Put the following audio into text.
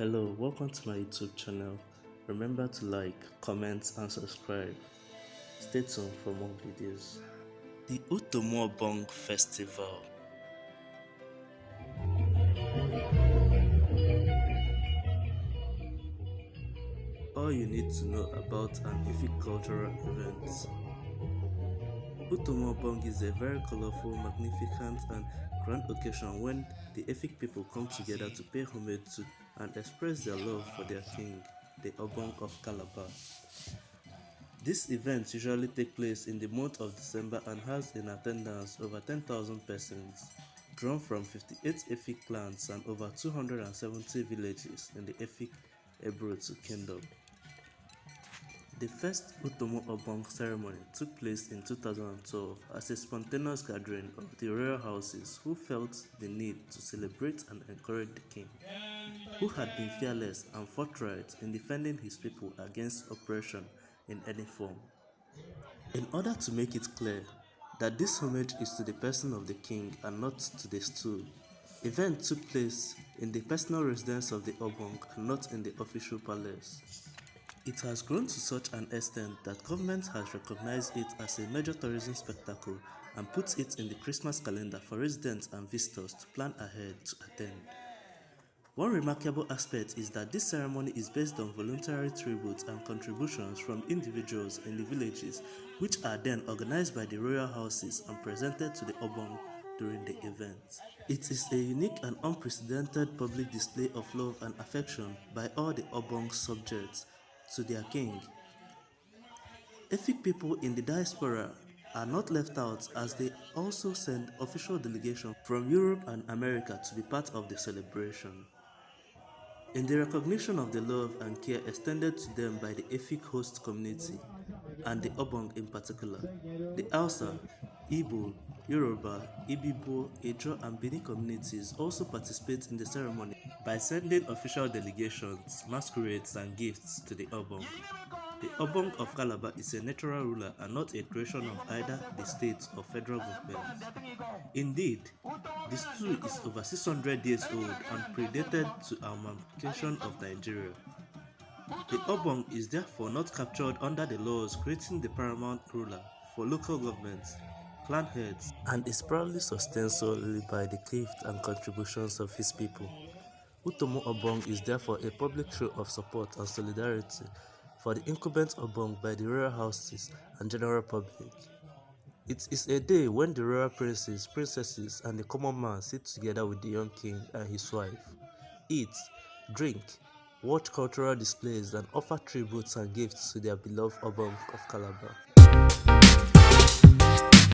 Hello, welcome to my YouTube channel. Remember to like, comment, and subscribe. Stay tuned for more videos. The Utomo Obong Festival. All you need to know about an Efik cultural event. Utomo Obong is a very colorful, magnificent, and grand occasion when the Efik people come together to pay homage to and express their love for their king, the Obong of Calabar. This event usually takes place in the month of December and has in attendance over 10,000 persons, drawn from 58 Efik clans and over 270 villages in the Efik Ebrotu Kingdom. The first Utomo Obong ceremony took place in 2012 as a spontaneous gathering of the royal houses who felt the need to celebrate and encourage the king, who had been fearless and forthright in defending his people against oppression in any form. In order to make it clear that this homage is to the person of the king and not to the stool, event took place in the personal residence of the Obong and not in the official palace. It has grown to such an extent that government has recognized it as a major tourism spectacle and put it in the Christmas calendar for residents and visitors to plan ahead to attend. One remarkable aspect is that this ceremony is based on voluntary tributes and contributions from individuals in the villages, which are then organized by the royal houses and presented to the Obong during the event. It is a unique and unprecedented public display of love and affection by all the Obong subjects to their king. Efik people in the diaspora are not left out as they also send official delegations from Europe and America to be part of the celebration. In the recognition of the love and care extended to them by the Efik host community, and the Obong in particular, the Hausa, Igbo, Yoruba, Ibibio, Ejo and Bini communities also participate in the ceremony by sending official delegations, masquerades and gifts to the Obong. The Obong of Calabar is a natural ruler and not a creation of either the state or federal government. Indeed, the stool is over 600 years old and predated to amalgamation of Nigeria. The Obong is therefore not captured under the laws creating the paramount ruler for local governments, clan heads, and is proudly sustained solely by the gift and contributions of his people. Utomo Obong is therefore a public show of support and solidarity for the incumbent Obong by the royal houses and general public. It is a day when the royal princes, princesses, and the common man sit together with the young king and his wife, eat, drink, watch cultural displays, and offer tributes and gifts to their beloved Obong of Calabar.